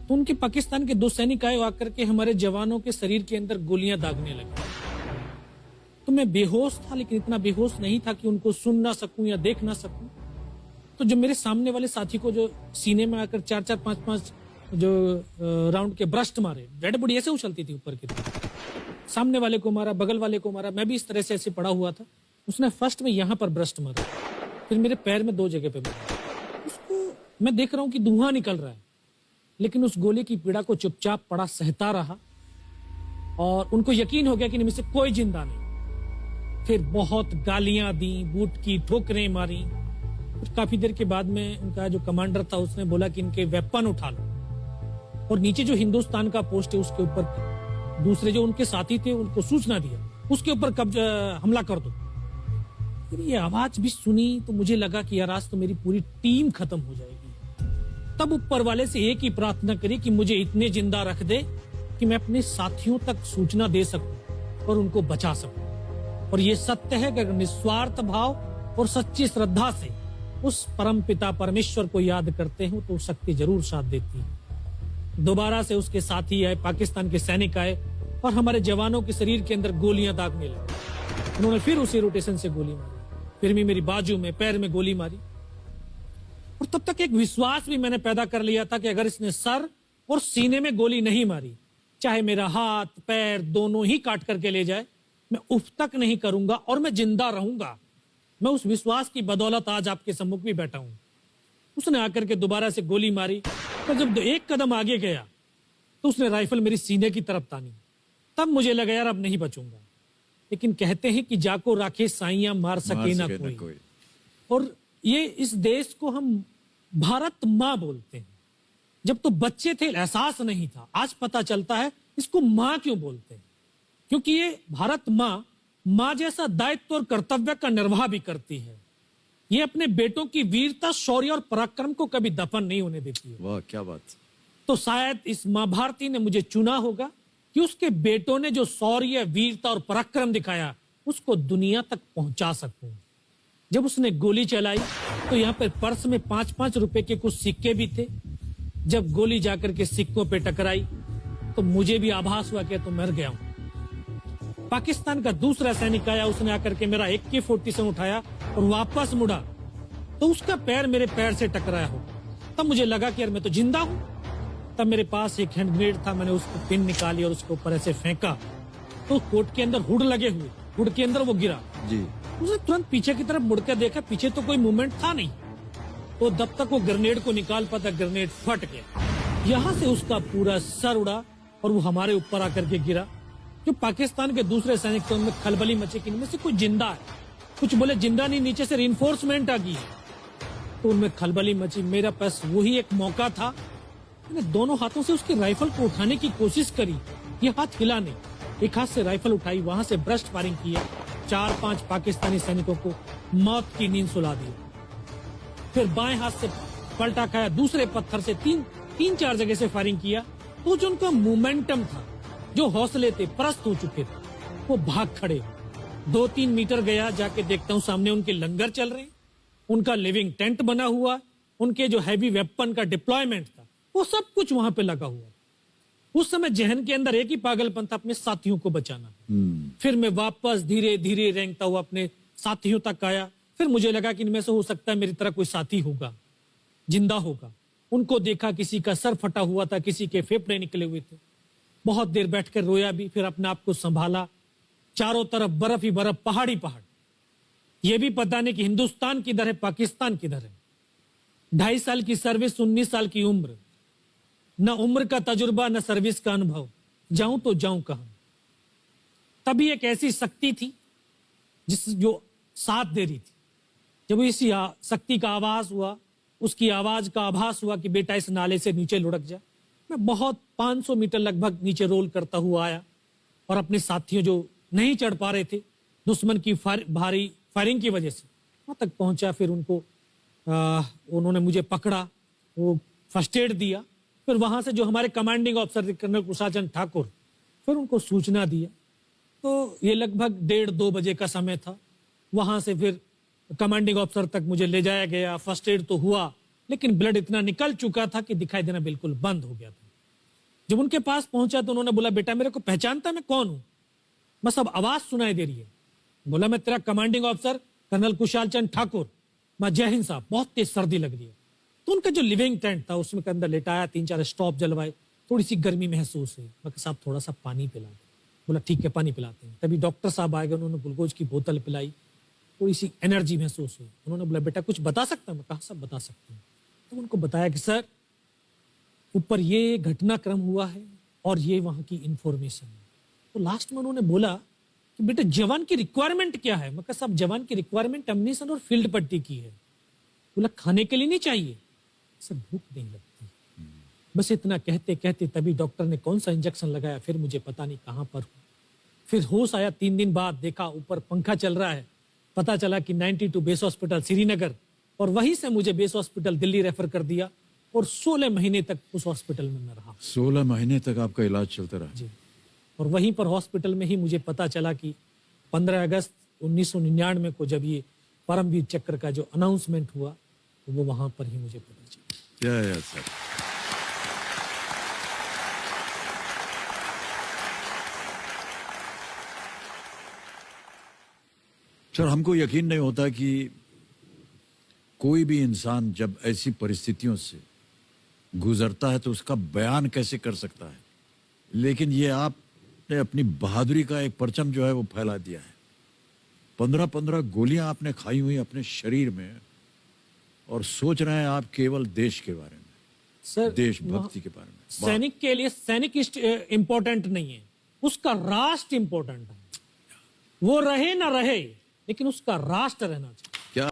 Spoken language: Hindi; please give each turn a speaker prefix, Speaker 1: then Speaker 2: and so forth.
Speaker 1: तो उनके पाकिस्तान के 2 सैनिक आए आकर के हमारे जवानों के शरीर के अंदर गोलियां दागने लगे। तो मैं बेहोश था, लेकिन इतना बेहोश नहीं था कि उनको सुन ना सकूं या देख ना सकूं। तो जो मेरे सामने वाले साथी को जो सीने में आकर 4-4, 5-5 जो राउंड के ब्रस्ट मारे, डेड बॉडी ऐसे उछलती थी ऊपर की तरफ, सामने वाले को मारा, बगल वाले को मारा, मैं भी इस तरह से ऐसे पड़ा हुआ था। उसने फर्स्ट में यहां पर ब्रस्ट मारा, फिर मेरे पैर में 2 जगह पे मारा। उसको मैं देख रहा हूं कि धुआं निकल रहा है, लेकिन उस गोली की पीड़ा को चुपचाप पड़ा सहता रहा और उनको यकीन हो गया कि इनमें से कोई जिंदा नहीं। फिर बहुत गालियां दी, बूट की ठोकरें मारी। फिर काफी देर के बाद में उनका जो कमांडर था उसने बोला कि इनके वेपन उठा लो, और नीचे जो हिंदुस्तान का पोस्ट है उसके ऊपर दूसरे जो उनके साथी थे उनको सूचना दिया, उसके ऊपर कब्जा हमला कर दो। फिर ये आवाज भी सुनी तो मुझे लगा कि यार आज तो मेरी पूरी टीम खत्म हो जाएगी। तब ऊपर वाले से एक ही प्रार्थना करी कि मुझे इतने जिंदा रख दे कि मैं अपने साथियों तक सूचना दे सकूं और उनको बचा सकूं। और ये सत्य है कि अगर निस्वार्थ भाव और सच्ची श्रद्धा से उस परम पिता परमेश्वर को याद करते हो तो शक्ति जरूर साथ देती है। दोबारा से उसके साथी आए, पाकिस्तान के सैनिक आए और हमारे जवानों के शरीर के अंदर गोलियां दागने लगे। उन्होंने फिर उसी रोटेशन से गोली मारी, फिर भी मेरी बाजू में, पैर में गोली मारी। और तब तक एक विश्वास भी मैंने पैदा कर लिया था कि अगर इसने सर और सीने में गोली नहीं मारी, चाहे मेरा हाथ पैर दोनों ही काट करके ले जाए, मैं उफ तक नहीं करूंगा और मैं जिंदा रहूंगा। मैं उस विश्वास की बदौलत आज आपके सम्मुख भी बैठा हूं। उसने आकर के दोबारा से गोली मारी, पर जब एक कदम आगे गया तो उसने राइफल मेरी सीने की तरफ तानी। तब मुझे लगा यार अब नहीं बचूंगा। लेकिन कहते हैं कि जाको राखे साइयां मार सके ना कोई। और ये इस देश को हम भारत माँ बोलते हैं। जब तो बच्चे थे एहसास नहीं था, आज पता चलता है इसको माँ क्यों बोलते हैं, क्योंकि ये भारत माँ जैसा दायित्व और कर्तव्य का निर्वाह भी करती है। ये अपने बेटों की वीरता, शौर्य और पराक्रम को कभी दफन नहीं होने देती है।
Speaker 2: वाह क्या बात।
Speaker 1: तो शायद इस माँ भारती ने मुझे चुना होगा कि उसके बेटों ने जो शौर्य, वीरता और पराक्रम दिखाया उसको दुनिया तक पहुंचा सकूं। जब उसने गोली चलाई तो यहाँ पे पर्स में 5-5 रुपए के कुछ सिक्के भी थे। जब गोली जाकर के सिक्कों पे टकराई तो मुझे भी आभास हुआ कि तो मर गया हूं। पाकिस्तान का दूसरा सैनिक आया, उसने आकर के मेरा AK-47 उठाया और वापस मुड़ा तो उसका पैर मेरे पैर से टकराया हो। तब मुझे लगा कि यार मैं तो जिंदा हूं। तब मेरे पास एक हैंड ग्रेनेड था, मैंने उसको पिन निकाली और उसके ऊपर ऐसे फेंका तो कोट के अंदर हुड लगे हुए, हुड के अंदर वो गिरा
Speaker 2: जी।
Speaker 1: उसने तुरंत पीछे की तरफ मुड़कर देखा, पीछे तो कोई मूवमेंट था नहीं। तो जब तक वो ग्रेनेड को निकाल पाता, ग्रेनेड फट गया। यहाँ से उसका पूरा सर उड़ा और वो हमारे ऊपर आकर के गिरा। जो पाकिस्तान के दूसरे सैनिक थे उनमें खलबली मची कि इनमें से कोई जिंदा है, कुछ बोले जिंदा नहीं, नीचे से रिइंफोर्समेंट आ गई है। तो उनमें खलबली मची। मेरा पास वही एक मौका था, मैंने दोनों हाथों से उसकी राइफल को उठाने की कोशिश करी, ये हाथ हिला नहीं। एक हाथ से राइफल उठाई, वहां से ब्रस्ट फायरिंग किया, 4-5 पाकिस्तानी सैनिकों को मौत की नींद सुला दी। फिर बाएं हाथ से पलटा खाया, दूसरे पत्थर से 3-4 जगह से फायरिंग किया। तो जो उनका मोमेंटम था, जो हौसले थे, परस्त हो चुके थे, वो भाग खड़े। 2-3 मीटर गया, जाके देखता हूँ सामने उनके लंगर चल रहे हैं, उनका लिविंग टेंट बना हुआ, उनके जो हैवी वेपन का डिप्लॉयमेंट था वो सब कुछ वहां पे लगा हुआ। उस समय जहन के अंदर एक ही पागलपन था, अपने साथियों को बचाना। फिर मैं वापस धीरे धीरे रेंगता हुआ अपने साथियों तक आया। फिर मुझे लगा कि इनमें से हो सकता है मेरी तरह कोई साथी होगा, जिंदा होगा। उनको देखा, किसी का सर फटा हुआ था, किसी के फेफड़े निकले हुए थे। बहुत देर बैठकर रोया भी, फिर अपने आप को संभाला। चारों तरफ बर्फ ही बर्फ, पहाड़ी पहाड़। यह भी पता नहीं कि हिंदुस्तान किधर है, पाकिस्तान किधर है। 2.5 साल की सर्विस, 19 साल की उम्र, न उम्र का तजुर्बा न सर्विस का अनुभव, जाऊं तो जाऊं कहां। तभी एक ऐसी शक्ति थी जो साथ दे रही थी। जब इसी शक्ति का आवाज हुआ, उसकी आवाज का आभास हुआ कि बेटा इस नाले से नीचे लुढ़क जा, मैं बहुत 500 मीटर लगभग नीचे रोल करता हुआ आया और अपने साथियों जो नहीं चढ़ पा रहे थे दुश्मन की भारी फायरिंग की वजह से, वहां तक पहुंचा। फिर उन्होंने मुझे पकड़ा, वो फर्स्ट एड दिया। फिर वहां से जो हमारे कमांडिंग ऑफिसर थे कर्नल कुशाचंद ठाकुर, फिर उनको सूचना दिया। तो ये लगभग 1:30-2 बजे का समय था। वहां से फिर कमांडिंग ऑफिसर तक मुझे ले जाया गया। फर्स्ट एड तो हुआ, लेकिन ब्लड इतना निकल चुका था कि दिखाई देना बिल्कुल बंद हो गया था। जब उनके पास पहुंचा तो उन्होंने बोला, बेटा मेरे को पहचानता मैं कौन हूं? बस अब आवाज सुनाई दे रही है। बोला, मैं तेरा commanding officer colonel Kushal Chand Thakur. मैं, जय हिंद साहब, बहुत तेज सर्दी लग रही है। तो उनका जो लिविंग टेंट था उसमें के अंदर लेटाया, 3-4 स्टॉप जलवाए, थोड़ी सी गर्मी महसूस हुई। मैं कहा, साहब थोड़ा सा पानी पिला। बोला, ठीक है पानी पिलाते हैं। तभी डॉक्टर साहब आ गए, उन्होंने ग्लूकोज की बोतल पिलाई, थोड़ी सी एनर्जी महसूस हुई। उन्होंने बोला, बेटा कुछ बता सकता हूं? मैं कहा, सब बता सकता हूँ। तो उनको बताया कि सर ऊपर ये घटनाक्रम हुआ है और ये वहां की इंफॉर्मेशन है। तो लास्ट में उन्होंने बोला कि बेटा जवान की रिक्वायरमेंट क्या है? मैं कहा, साहब जवान की रिक्वायरमेंट एम्युनिशन और फील्ड पट्टी की है। बोला, खाने के लिए नहीं चाहिए? सर भूख नहीं लगती। बस इतना कहते कहते तभी डॉक्टर ने कौन सा इंजेक्शन लगाया, फिर मुझे पता नहीं कहां पर हूं। फिर होश आया 3 दिन बाद, देखा ऊपर पंखा चल रहा है। पता चला कि 92 बेस हॉस्पिटल श्रीनगर, और वहीं से मुझे बेस हॉस्पिटल दिल्ली रेफर कर दिया और 16 महीने तक उस हॉस्पिटल में मैं रहा।
Speaker 2: 16 महीने तक आपका इलाज चलता रहा?
Speaker 1: जी। और वहीं पर हॉस्पिटल में ही मुझे पता चला कि 15 अगस्त 1999 को जब ये परमवीर चक्र का जो अनाउंसमेंट हुआ, तो वो वहां पर ही मुझे पता चला।
Speaker 2: या सर। सर हमको यकीन नहीं होता कि कोई भी इंसान जब ऐसी परिस्थितियों से गुजरता है तो उसका बयान कैसे कर सकता है, लेकिन ये आपने अपनी बहादुरी का एक परचम जो है वो फैला दिया है। 15-15 गोलियां आपने खाई हुई अपने शरीर में, और सोच रहे हैं आप केवल देश के बारे में,
Speaker 1: सर
Speaker 2: देशभक्ति के बारे में।
Speaker 1: सैनिक के लिए सैनिक इंपॉर्टेंट नहीं है, उसका राष्ट्र इंपॉर्टेंट है। वो रहे ना रहे, लेकिन उसका राष्ट्र रहना चाहिए।